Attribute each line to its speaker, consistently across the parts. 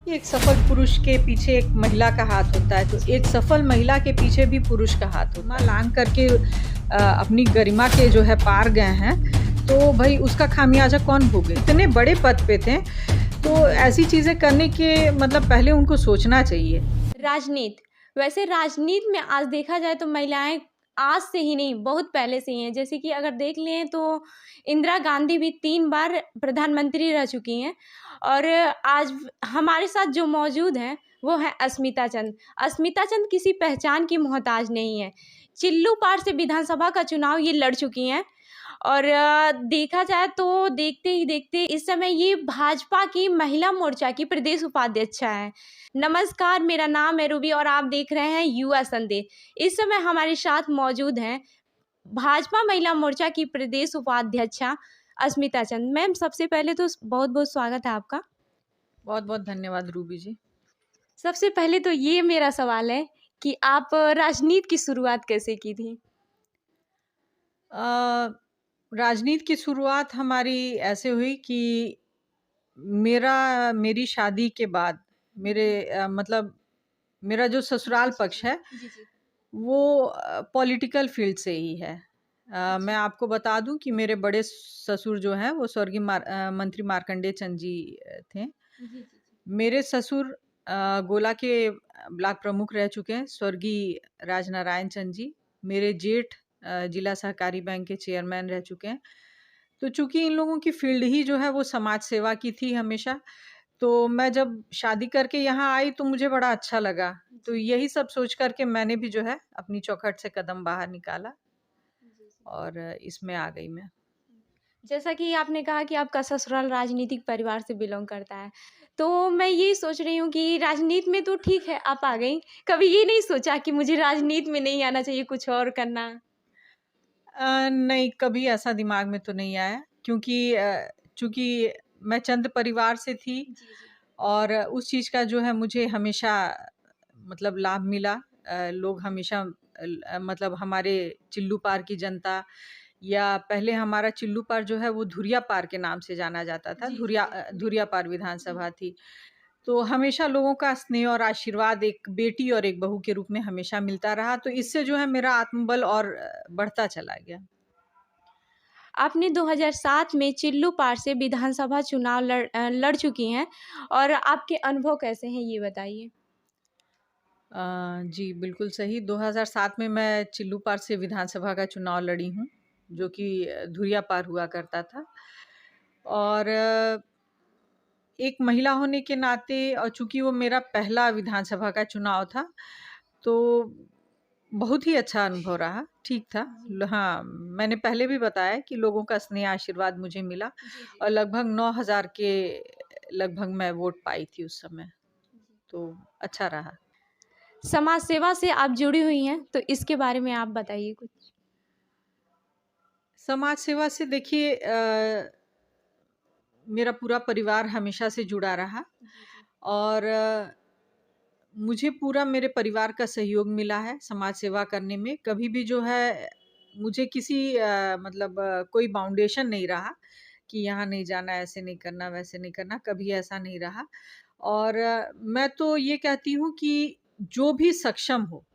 Speaker 1: एक सफल पुरुष के पीछे एक महिला का हाथ होता है, तो एक सफल महिला के पीछे भी पुरुष का हाथ होता है। लांग करके अपनी गरिमा के जो है पार गए हैं, तो भाई उसका खामियाजा कौन भोगे। इतने बड़े पद पे थे, तो ऐसी चीज़ें करने के मतलब पहले उनको सोचना चाहिए।
Speaker 2: राजनीति, वैसे राजनीति में आज देखा जाए तो महिलाएं आज से ही नहीं, बहुत पहले से ही हैं। जैसे कि अगर देख लें तो इंदिरा गांधी भी 3 बार प्रधानमंत्री रह चुकी हैं। और आज हमारे साथ जो मौजूद हैं वो है अस्मिता चंद। अस्मिता चंद किसी पहचान की मोहताज नहीं है। चिल्लू पार से विधानसभा का चुनाव ये लड़ चुकी हैं। और देखा जाए तो देखते ही देखते इस समय ये भाजपा की महिला मोर्चा की प्रदेश उपाध्यक्षा है। नमस्कार, मेरा नाम है रूबी और आप देख रहे हैं युवा संदेश। इस समय हमारे साथ मौजूद हैं भाजपा महिला मोर्चा की प्रदेश उपाध्यक्षा अस्मिता चंद। मैम, सबसे पहले तो बहुत बहुत स्वागत है आपका।
Speaker 1: बहुत बहुत धन्यवाद रूबी जी।
Speaker 2: सबसे पहले तो ये मेरा सवाल है कि आप राजनीति की शुरुआत कैसे की थी?
Speaker 1: राजनीति की शुरुआत हमारी ऐसे हुई कि मेरी शादी के बाद मतलब मेरा जो ससुराल पक्ष है
Speaker 2: जी जी।
Speaker 1: वो पॉलिटिकल फील्ड से ही है। मैं आपको बता दूं कि मेरे बड़े ससुर जो हैं वो स्वर्गीय मंत्री मार्कंडेय चंद जी थे।
Speaker 2: जी जी जी।
Speaker 1: मेरे ससुर गोला के ब्लॉक प्रमुख रह चुके हैं, स्वर्गीय राजनारायण चंद जी। मेरे जेठ जिला सहकारी बैंक के चेयरमैन रह चुके हैं। तो चूंकि इन लोगों की फील्ड ही जो है वो समाज सेवा की थी हमेशा, तो मैं जब शादी करके यहाँ आई तो मुझे बड़ा अच्छा लगा। तो यही सब सोच करके मैंने भी जो है अपनी चौखट से कदम बाहर निकाला और इसमें आ गई मैं।
Speaker 2: जैसा कि आपने कहा कि आपका ससुराल राजनीतिक परिवार से बिलोंग करता है, तो मैं ये सोच रही हूँ कि राजनीति में तो ठीक है आप आ गई, कभी ये नहीं सोचा कि मुझे राजनीति में नहीं आना चाहिए, कुछ और करना?
Speaker 1: नहीं, कभी ऐसा दिमाग में तो नहीं आया, क्योंकि चूंकि मैं चंद परिवार से थी
Speaker 2: जी जी।
Speaker 1: और उस चीज़ का जो है मुझे हमेशा मतलब लाभ मिला। लोग हमेशा मतलब हमारे चिल्लू पार की जनता, या पहले हमारा चिल्लू पार जो है वो धुरिया पार के नाम से जाना जाता था।
Speaker 2: जी जी
Speaker 1: धुरिया पार विधानसभा थी। तो हमेशा लोगों का स्नेह और आशीर्वाद एक बेटी और एक बहू के रूप में हमेशा मिलता रहा, तो इससे जो है मेरा आत्मबल और बढ़ता चला गया।
Speaker 2: आपने 2007 में चिल्लू पार से विधानसभा चुनाव लड़ चुकी हैं, और आपके अनुभव कैसे हैं ये बताइए।
Speaker 1: जी, बिल्कुल सही। 2007 में मैं चिल्लू पार से विधानसभा का चुनाव लड़ी हूँ, जो कि धुरिया पार हुआ करता था। और एक महिला होने के नाते और चूँकि वो मेरा पहला विधानसभा का चुनाव था, तो बहुत ही अच्छा अनुभव रहा, ठीक था। हाँ, मैंने पहले भी बताया कि लोगों का स्नेह आशीर्वाद मुझे मिला
Speaker 2: जी जी।
Speaker 1: और लगभग 9,000 के लगभग मैं वोट पाई थी उस समय, तो अच्छा रहा।
Speaker 2: समाज सेवा से आप जुड़ी हुई हैं, तो इसके बारे में आप बताइए कुछ।
Speaker 1: समाज सेवा से देखिए मेरा पूरा परिवार हमेशा से जुड़ा रहा और मुझे पूरा मेरे परिवार का सहयोग मिला है समाज सेवा करने में। कभी भी जो है मुझे किसी मतलब कोई बाउंडेशन नहीं रहा कि यहाँ नहीं जाना, ऐसे नहीं करना, वैसे नहीं करना, कभी ऐसा नहीं रहा। और मैं तो ये कहती हूँ कि जो भी सक्षम हो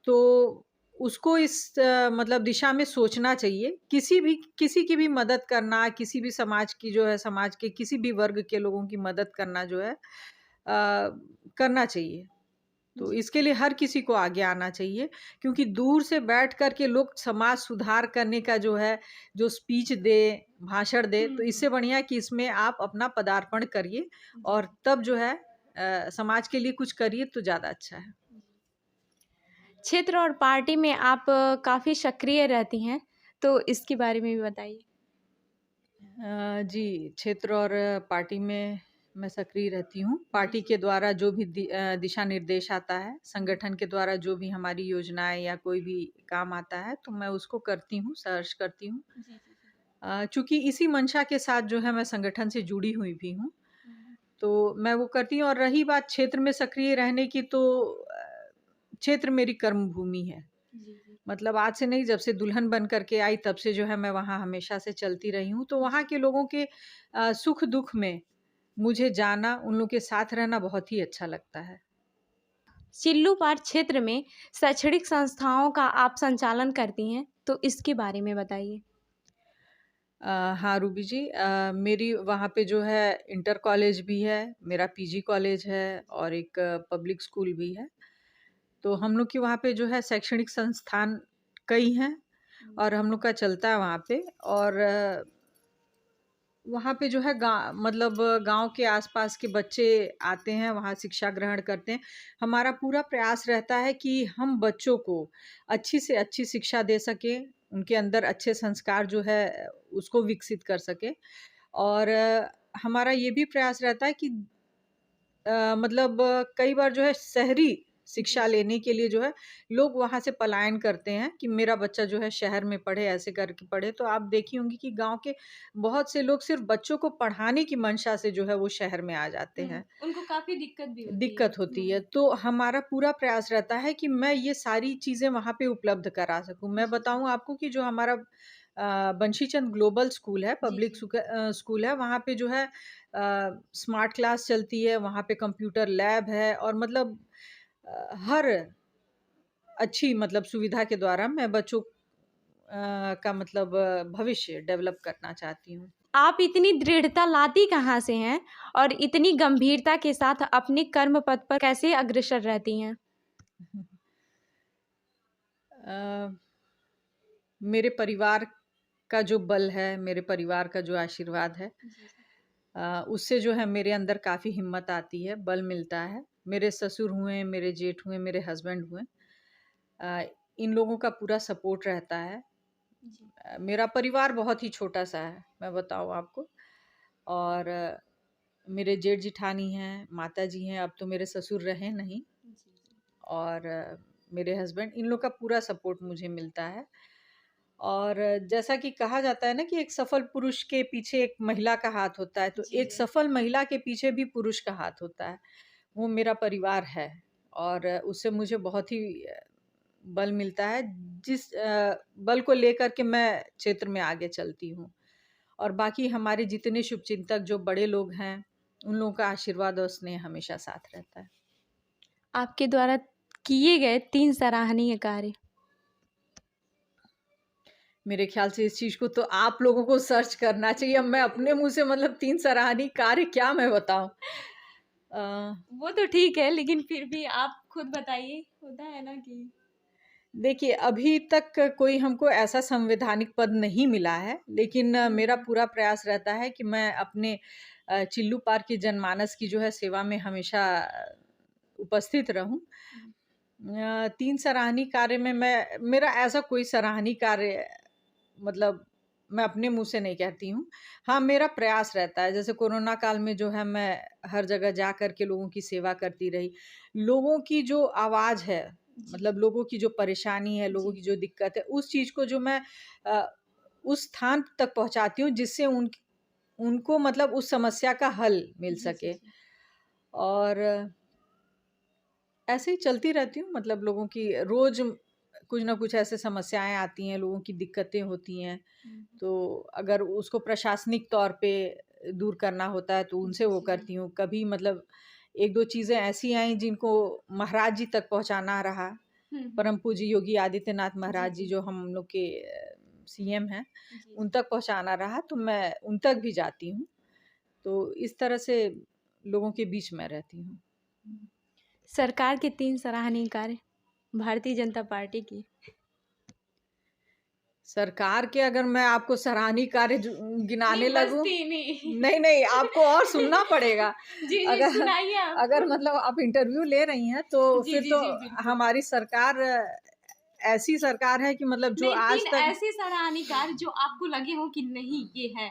Speaker 1: तो उसको इस मतलब दिशा में सोचना चाहिए। किसी की भी मदद करना, किसी भी समाज की जो है समाज के किसी भी वर्ग के लोगों की मदद करना जो है करना चाहिए। तो इसके लिए हर किसी को आगे आना चाहिए, क्योंकि दूर से बैठ कर के लोग समाज सुधार करने का जो है जो स्पीच दे, भाषण दे, तो इससे बढ़िया कि इसमें आप अपना पदार्पण करिए और तब जो है समाज के लिए कुछ करिए तो ज़्यादा अच्छा है।
Speaker 2: क्षेत्र और पार्टी में आप काफ़ी सक्रिय रहती हैं, तो इसके बारे में भी बताइए।
Speaker 1: जी, क्षेत्र और पार्टी में मैं सक्रिय रहती हूँ। पार्टी के द्वारा जो भी दिशा निर्देश आता है, संगठन के द्वारा जो भी हमारी योजनाएँ या कोई भी काम आता है, तो मैं उसको करती हूँ, सहर्ष करती हूँ। चूँकि इसी मंशा के साथ जो है मैं संगठन से जुड़ी हुई भी हूँ, तो मैं वो करती हूँ। और रही बात क्षेत्र में सक्रिय रहने की, तो क्षेत्र मेरी कर्म भूमि है। मतलब आज से नहीं, जब से दुल्हन बन करके आई तब से जो है मैं वहाँ हमेशा से चलती रही हूँ। तो वहाँ के लोगों के सुख दुख में मुझे जाना, उन लोग के साथ रहना बहुत ही अच्छा लगता है।
Speaker 2: चिल्लू पार क्षेत्र में शैक्षणिक संस्थाओं का आप संचालन करती हैं, तो इसके बारे में बताइए?
Speaker 1: हाँ, रूबी जी, मेरी वहाँ पे जो है इंटर कॉलेज भी है, मेरा पीजी कॉलेज है और एक पब्लिक स्कूल भी है। तो हम लोग के वहाँ पे जो है शैक्षणिक संस्थान कई हैं और हम लोग का चलता है वहाँ पे। और वहाँ पे जो है मतलब गाँव के आसपास के बच्चे आते हैं, वहाँ शिक्षा ग्रहण करते हैं। हमारा पूरा प्रयास रहता है कि हम बच्चों को अच्छी से अच्छी शिक्षा दे सकें, उनके अंदर अच्छे संस्कार जो है उसको विकसित कर सकें। और हमारा ये भी प्रयास रहता है कि मतलब कई बार जो है शहरी शिक्षा लेने के लिए जो है लोग वहाँ से पलायन करते हैं कि मेरा बच्चा जो है शहर में पढ़े, ऐसे करके पढ़े। तो आप देखी होंगी कि गाँव के बहुत से लोग सिर्फ़ बच्चों को पढ़ाने की मंशा से जो है वो शहर में आ जाते हैं।
Speaker 2: उनको काफ़ी दिक्कत भी होती है।
Speaker 1: दिक्कत होती है। तो हमारा पूरा प्रयास रहता है कि मैं ये सारी चीज़ें वहाँ पे उपलब्ध करा सकूँ। मैं बताऊँ आपको कि जो हमारा बंशीचंद ग्लोबल स्कूल है, पब्लिक स्कूल है, वहाँ पे जो है स्मार्ट क्लास चलती है, वहाँ पे कंप्यूटर लैब है और मतलब हर अच्छी मतलब सुविधा के द्वारा मैं बच्चों का मतलब भविष्य डेवलप करना चाहती हूँ।
Speaker 2: आप इतनी दृढ़ता लाती कहाँ से हैं और इतनी गंभीरता के साथ अपने कर्म पथ पर कैसे अग्रसर रहती हैं?
Speaker 1: अ, मेरे परिवार का जो बल है, मेरे परिवार का जो आशीर्वाद है, उससे जो है मेरे अंदर काफ़ी हिम्मत आती है, बल मिलता है। मेरे ससुर हुए, मेरे जेठ हुए, मेरे हस्बैंड हुए, इन लोगों का पूरा सपोर्ट रहता है। मेरा परिवार बहुत ही छोटा-सा है, मैं बताऊँ आपको। और मेरे जेठ-जेठानी हैं, माताजी हैं, अब तो मेरे ससुर रहे नहीं। और मेरे हस्बैंड, इन लोग का पूरा सपोर्ट मुझे मिलता है। और जैसा कि कहा जाता है ना कि एक सफल पुरुष के पीछे एक महिला का हाथ होता है, तो एक सफल महिला के पीछे भी पुरुष का हाथ होता है। वो मेरा परिवार है और उससे मुझे बहुत ही बल मिलता है, जिस बल को लेकर के मैं क्षेत्र में आगे चलती हूँ। और बाकी हमारे जितने शुभचिंतक जो बड़े लोग हैं, उन लोगों का आशीर्वाद और स्नेह हमेशा साथ रहता है।
Speaker 2: आपके द्वारा किए गए 3 सराहनीय कार्य।
Speaker 1: मेरे ख्याल से इस चीज़ को तो आप लोगों को सर्च करना चाहिए। अब मैं अपने मुँह से मतलब 3 सराहनीय कार्य क्या मैं बताऊँ?
Speaker 2: वो तो ठीक है, लेकिन फिर भी आप खुद बताइए, होता है ना कि
Speaker 1: देखिए, अभी तक कोई हमको ऐसा संवैधानिक पद नहीं मिला है, लेकिन मेरा पूरा प्रयास रहता है कि मैं अपने चिल्लू पार की जनमानस की जो है सेवा में हमेशा उपस्थित रहूँ। 3 सराहनीय कार्य में मेरा ऐसा कोई सराहनीय कार्य मतलब मैं अपने मुँह से नहीं कहती हूँ। हाँ, मेरा प्रयास रहता है, जैसे कोरोना काल में जो है मैं हर जगह जा कर के लोगों की सेवा करती रही। लोगों की जो आवाज़ है, मतलब लोगों की जो परेशानी है, लोगों की जो दिक्कत है, उस चीज़ को जो मैं अ, उस स्थान तक पहुँचाती हूँ जिससे उनको मतलब उस समस्या का हल मिल सके। और ऐसे ही चलती रहती हूँ, मतलब लोगों की रोज़ कुछ ना कुछ ऐसे समस्याएँ आती हैं, लोगों की दिक्कतें होती हैं। तो अगर उसको प्रशासनिक तौर पे दूर करना होता है तो उनसे वो करती हूँ। कभी मतलब 1-2 चीज़ें ऐसी आईं जिनको महाराज जी तक पहुँचाना रहा। परम पूज्य योगी आदित्यनाथ महाराज जी जो हम लोग के सीएम हैं, उन तक पहुँचाना रहा तो मैं उन तक भी जाती हूँ। तो इस तरह से लोगों के बीच में रहती हूँ।
Speaker 2: सरकार के 3 सराहनीय कार्य, भारतीय जनता पार्टी की।
Speaker 1: सरकार के अगर मैं आपको सराहनीय कार्य गिनाने
Speaker 2: नहीं, बस
Speaker 1: लगूँ,
Speaker 2: 3 ही।
Speaker 1: नहीं, नहीं, आपको और सुनना पड़ेगा।
Speaker 2: जी, जी,
Speaker 1: अगर
Speaker 2: सुनाइए आप।
Speaker 1: अगर मतलब आप इंटरव्यू ले रही हैं तो
Speaker 2: जी,
Speaker 1: फिर
Speaker 2: जी,
Speaker 1: तो
Speaker 2: जी, बिल्कुल।
Speaker 1: हमारी सरकार ऐसी सरकार है कि मतलब जो
Speaker 2: नहीं,
Speaker 1: आज
Speaker 2: 3
Speaker 1: तक
Speaker 2: ऐसे सराहनीय कार्य जो आपको लगे हों कि नहीं, ये है,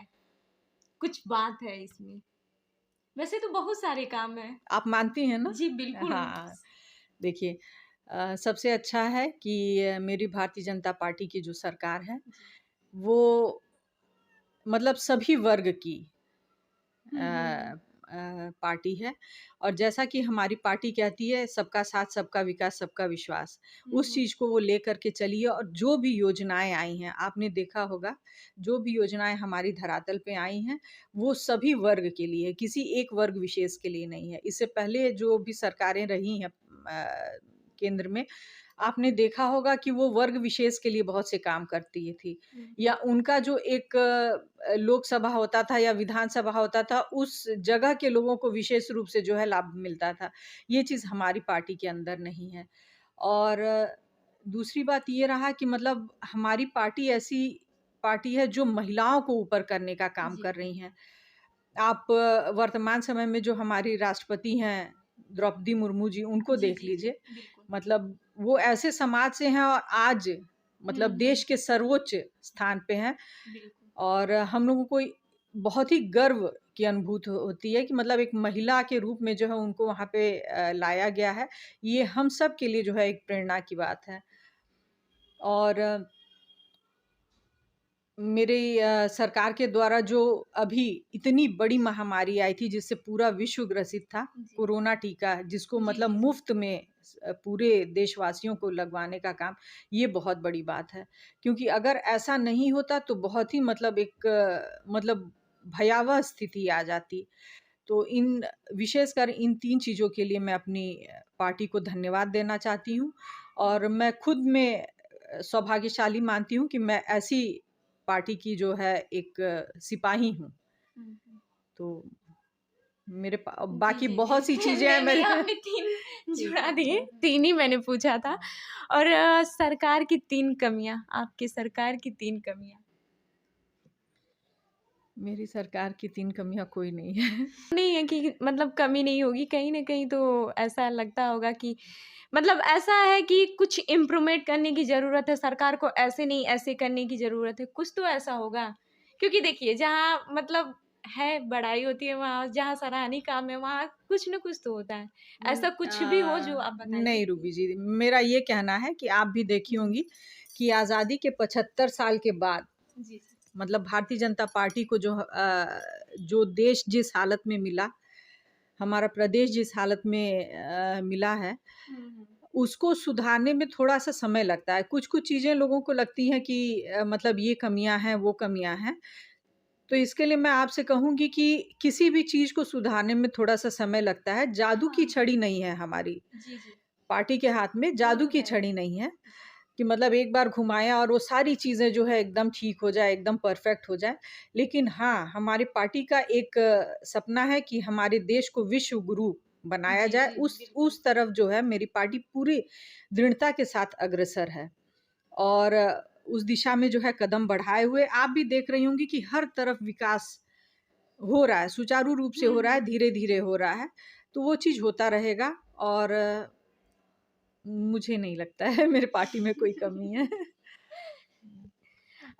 Speaker 2: कुछ बात है इसमें। वैसे तो बहुत सारे काम हैं।
Speaker 1: आप मानती हैं ना?
Speaker 2: जी, बिल्कुल।
Speaker 1: हाँ, देखिए, सबसे अच्छा है कि मेरी भारतीय जनता पार्टी की जो सरकार है, वो मतलब सभी वर्ग की
Speaker 2: हुँ, हुँ, हुँ।
Speaker 1: पार्टी है और जैसा कि हमारी पार्टी कहती है सबका साथ, सबका विकास, सबका विश्वास, उस चीज़ को वो लेकर के चली है। और जो भी योजनाएँ आई हैं, आपने देखा होगा, जो भी योजनाएँ हमारी धरातल पे आई हैं, वो सभी वर्ग के लिए, किसी एक वर्ग विशेष के लिए नहीं है। इससे पहले जो भी सरकारें रही हैं केंद्र में, आपने देखा होगा कि वो वर्ग विशेष के लिए बहुत से काम करती थी, या उनका जो एक लोकसभा होता था या विधानसभा होता था, उस जगह के लोगों को विशेष रूप से जो है लाभ मिलता था। ये चीज़ हमारी पार्टी के अंदर नहीं है। और दूसरी बात ये रहा कि मतलब हमारी पार्टी ऐसी पार्टी है जो महिलाओं को ऊपर करने का काम कर रही हैं। आप वर्तमान समय में जो हमारी राष्ट्रपति हैं द्रौपदी मुर्मू जी, उनको देख लीजिए। मतलब वो ऐसे समाज से हैं और आज मतलब देश के सर्वोच्च स्थान पे हैं। और हम लोगों को बहुत ही गर्व की अनुभूति होती है कि मतलब एक महिला के रूप में जो है उनको वहाँ पे लाया गया है। ये हम सब के लिए जो है एक प्रेरणा की बात है। और मेरे सरकार के द्वारा जो अभी इतनी बड़ी महामारी आई थी जिससे पूरा विश्व ग्रसित था, कोरोना टीका, जिसको मतलब मुफ्त में पूरे देशवासियों को लगवाने का काम, ये बहुत बड़ी बात है। क्योंकि अगर ऐसा नहीं होता तो बहुत ही मतलब एक मतलब भयावह स्थिति आ जाती। तो विशेषकर इन 3 चीज़ों के लिए मैं अपनी पार्टी को धन्यवाद देना चाहती हूँ। और मैं खुद में सौभाग्यशाली मानती हूँ कि मैं ऐसी पार्टी की जो है एक सिपाही हूँ। तो मेरे बाकी बहुत सी चीज़ें हैं मेरे
Speaker 2: आपने 3 जुड़ा दिए, 3 ही मैंने पूछा था। और सरकार की 3 कमियाँ, आपकी सरकार की 3 कमियाँ।
Speaker 1: मेरी सरकार की 3 कमियाँ कोई नहीं है।
Speaker 2: नहीं है कि मतलब कमी नहीं होगी, कहीं न कहीं तो ऐसा लगता होगा कि मतलब ऐसा है कि कुछ इम्प्रूवमेंट करने की ज़रूरत है, सरकार को ऐसे नहीं ऐसे करने की ज़रूरत है, कुछ तो ऐसा होगा। क्योंकि देखिए जहाँ मतलब है बड़ाई होती है, वहाँ जहाँ सराहनीय काम है वहाँ कुछ न कुछ तो होता है। ऐसा कुछ भी हो जो आप बताइए?
Speaker 1: नहीं रूबी जी, मेरा ये कहना है कि आप भी देखी होंगी कि आज़ादी के 75 साल के बाद
Speaker 2: जी।
Speaker 1: मतलब भारतीय जनता पार्टी को जो देश जिस हालत में मिला, हमारा प्रदेश जिस हालत में मिला है, उसको सुधारने में थोड़ा-सा समय लगता है। कुछ-कुछ चीज़ें लोगों को लगती हैं कि मतलब ये कमियाँ हैं, वो कमियाँ हैं। तो इसके लिए मैं आपसे कहूँगी कि किसी भी चीज़ को सुधारने में थोड़ा-सा समय लगता है। जादू की छड़ी नहीं है हमारी पार्टी के हाथ में, जादू की छड़ी नहीं है कि मतलब एक बार घुमाया और वो सारी चीज़ें जो है एकदम ठीक हो जाए, एकदम परफेक्ट हो जाए। लेकिन हाँ, हमारी पार्टी का एक सपना है कि हमारे देश को विश्व गुरु बनाया जाए। उस तरफ जो है मेरी पार्टी पूरी दृढ़ता के साथ अग्रसर है। और उस दिशा में जो है कदम बढ़ाए हुए आप भी देख रही होंगी कि हर तरफ विकास हो रहा है, सुचारू रूप से हो रहा है, धीरे-धीरे हो रहा है। तो वो चीज़ होता रहेगा। और मुझे नहीं लगता है मेरे पार्टी में कोई कमी है।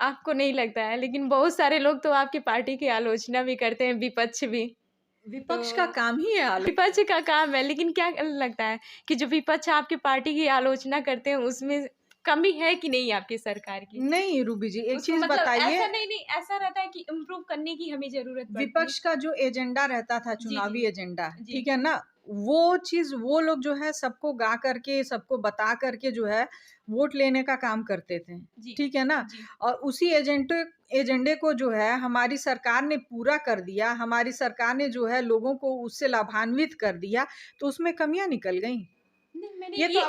Speaker 2: आपको नहीं लगता है, लेकिन बहुत सारे लोग तो आपकी पार्टी की आलोचना भी करते हैं, विपक्ष भी।
Speaker 1: विपक्ष का काम ही है
Speaker 2: विपक्ष का काम है, लेकिन क्या लगता है कि जो विपक्ष आपकी पार्टी की आलोचना करते हैं उसमें कमी है कि नहीं आपकी सरकार की?
Speaker 1: नहीं रूबी जी, एक चीज़
Speaker 2: मतलब
Speaker 1: बताइए।
Speaker 2: ऐसा नहीं ऐसा रहता है कि इम्प्रूव करने की हमें ज़रूरत पड़ती है।
Speaker 1: विपक्ष का जो एजेंडा रहता था, चुनावी एजेंडा,
Speaker 2: जी।
Speaker 1: ठीक है ना? वो चीज़ वो लोग जो है सबको गा करके, सबको बता करके जो है वोट लेने का काम करते थे, ठीक है ना? और उसी एजेंडे को जो है हमारी सरकार ने पूरा कर दिया, हमारी सरकार ने जो है लोगों को उससे लाभान्वित कर दिया, तो उसमें कमियाँ निकल गईं।
Speaker 2: मैंने
Speaker 1: ये तो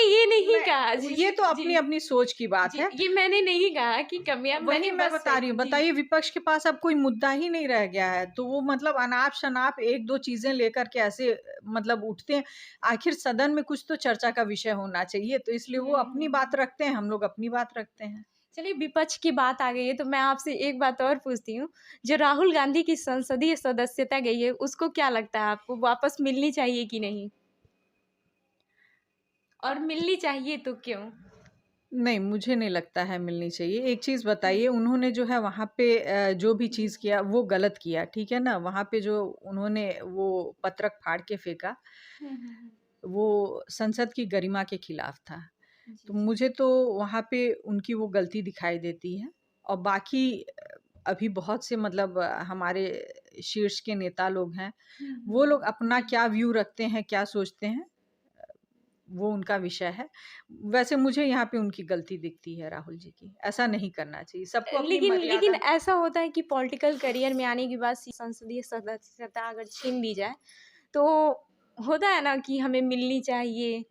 Speaker 2: ये नहीं कहा।
Speaker 1: ये तो अपनी-अपनी सोच की बात है।
Speaker 2: ये मैंने नहीं कहा कि कमियाँ,
Speaker 1: वही मैं बता रही हूँ। बताइए, विपक्ष के पास अब कोई मुद्दा ही नहीं रह गया है, तो वो मतलब अनाप-शनाप 1-2 चीज़ें लेकर के ऐसे मतलब उठते हैं। आखिर सदन में कुछ तो चर्चा का विषय होना चाहिए, तो इसलिए वो अपनी बात रखते हैं, हम लोग अपनी बात रखते हैं।
Speaker 2: चलिए विपक्ष की बात आ गई है तो मैं आपसे एक बात और पूछती हूँ, जो राहुल गांधी की संसदीय सदस्यता गई है उसको क्या लगता है आपको वापस मिलनी चाहिए कि नहीं? और मिलनी चाहिए तो क्यों?
Speaker 1: नहीं, मुझे नहीं लगता है मिलनी चाहिए। एक चीज़ बताइए, उन्होंने जो है वहाँ पे जो भी चीज़ किया वो गलत किया, ठीक है ना? वहाँ पे जो उन्होंने वो पत्रक फाड़ के फेंका, वो संसद की गरिमा के खिलाफ था। तो मुझे तो वहाँ पे उनकी वो गलती दिखाई देती है। और बाकी अभी बहुत से मतलब हमारे शीर्ष के नेता लोग हैं, वो लोग अपना क्या व्यू रखते हैं, क्या सोचते हैं, वो उनका विषय है। वैसे मुझे यहाँ पे उनकी गलती दिखती है राहुल जी की, ऐसा नहीं करना चाहिए, सबको अपनी
Speaker 2: लेकिन
Speaker 1: मर्यादा।
Speaker 2: ऐसा होता है कि पॉलिटिकल करियर में आने के बाद संसदीय सदस्यता अगर छीन ली जाए तो होता है ना कि हमें मिलनी चाहिए,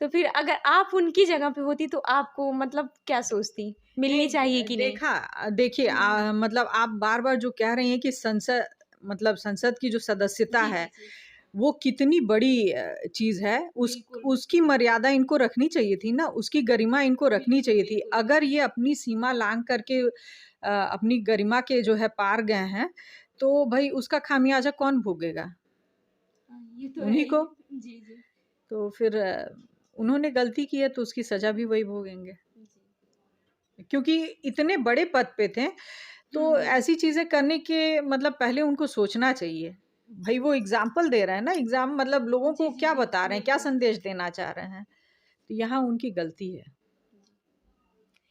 Speaker 2: तो फिर अगर आप उनकी जगह पे होती तो आपको मतलब क्या सोचती, मिलनी चाहिए कि नहीं?
Speaker 1: देखिए, मतलब आप बार-बार जो कह रही हैं कि संसद की जो सदस्यता
Speaker 2: जी,
Speaker 1: है,
Speaker 2: जी, जी।
Speaker 1: वो कितनी बड़ी चीज़ है,
Speaker 2: बिल्कुल।
Speaker 1: उसकी मर्यादा इनको रखनी चाहिए थी ना, उसकी गरिमा इनको रखनी चाहिए थी।
Speaker 2: बिल्कुल।
Speaker 1: अगर ये अपनी सीमा लाँघ करके अपनी गरिमा के जो है पार गए हैं, तो भई उसका खामियाज़ा कौन भोगेगा?
Speaker 2: ये तो है
Speaker 1: उन्हीं
Speaker 2: ही।
Speaker 1: को।
Speaker 2: जी, जी।
Speaker 1: तो फिर उन्होंने गलती की है तो उसकी सज़ा भी वही भोगेंगे। क्योंकि इतने बड़े पद पे थे, तो ऐसी चीज़ें करने के मतलब पहले उनको सोचना चाहिए। भई वो एग्ज़ाम्पल दे रहे हैं ना, मतलब लोगों
Speaker 2: जी,
Speaker 1: को
Speaker 2: जी,
Speaker 1: क्या
Speaker 2: जी,
Speaker 1: बता रहे हैं, क्या
Speaker 2: बिल्कुल।
Speaker 1: संदेश देना चाह रहे हैं। तो यहाँ उनकी गलती है।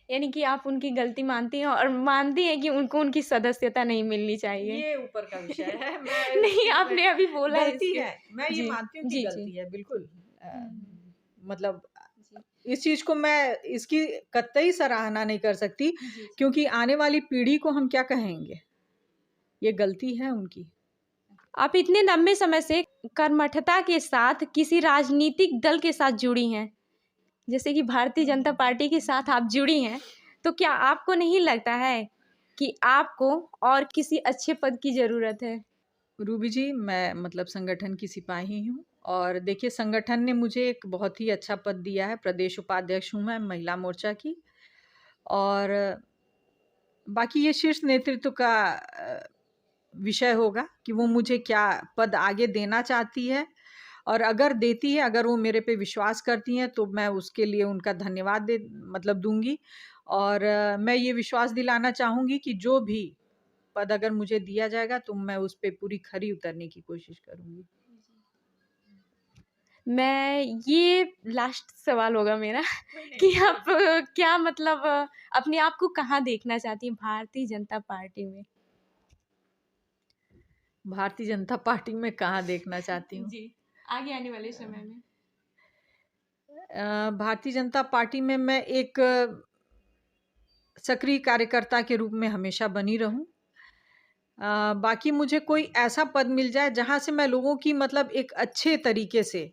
Speaker 2: यानी कि आप उनकी गलती मानती हैं और मानती हैं कि उनको उनकी सदस्यता नहीं मिलनी चाहिए।
Speaker 1: ये ऊपर का विषय है, मैं इस
Speaker 2: नहीं,
Speaker 1: चीज़ में
Speaker 2: आपने अभी बोला है
Speaker 1: गलती
Speaker 2: इसके।
Speaker 1: है, मैं ये
Speaker 2: जी,
Speaker 1: मानती हूँ कि
Speaker 2: जी, जी।
Speaker 1: गलती है, बिल्कुल।
Speaker 2: हुँ, हुँ।
Speaker 1: मतलब
Speaker 2: जी,
Speaker 1: इस चीज़ को मैं इसकी कतई सराहना नहीं कर सकती,
Speaker 2: जी, जी।
Speaker 1: क्योंकि आने वाली पीढ़ी को हम क्या कहेंगे? ये गलती है उनकी।
Speaker 2: आप इतने लंबे समय से कर्मठता के साथ किसी राजनीतिक दल के साथ जुड़ी हैं, जैसे कि भारतीय जनता पार्टी के साथ आप जुड़ी हैं, तो क्या आपको नहीं लगता है कि आपको और किसी अच्छे पद की ज़रूरत है?
Speaker 1: रूबी जी, मैं मतलब संगठन की सिपाही हूँ और देखिए संगठन ने मुझे एक बहुत ही अच्छा पद दिया है, प्रदेश उपाध्यक्ष हूँ मैं महिला मोर्चा की। और बाकी ये शीर्ष नेतृत्व का विषय होगा कि वो मुझे क्या पद आगे देना चाहती है, और अगर देती है, अगर वो मेरे पे विश्वास करती हैं, तो मैं उसके लिए उनका धन्यवाद मतलब दूँगी। और मैं ये विश्वास दिलाना चाहूँगी कि जो भी पद अगर मुझे दिया जाएगा, तो मैं उस पे पूरी खरी उतरने की कोशिश करूँगी।
Speaker 2: मैं ये लास्ट सवाल होगा मेरा कि आप क्या मतलब अपने आप को कहाँ देखना चाहती हैं भारतीय जनता पार्टी में?
Speaker 1: भारतीय जनता पार्टी में कहाँ देखना चाहती हूँ?
Speaker 2: जी, आगे आने वाले समय में।
Speaker 1: भारतीय जनता पार्टी में मैं एक सक्रिय कार्यकर्ता के रूप में हमेशा बनी रहूँ। बाकी मुझे कोई ऐसा पद मिल जाए जहाँ से मैं लोगों की मतलब एक अच्छे तरीके से,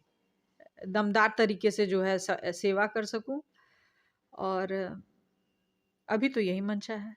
Speaker 1: दमदार तरीके से जो है सेवा कर सकूँ, और अभी तो यही मंशा है।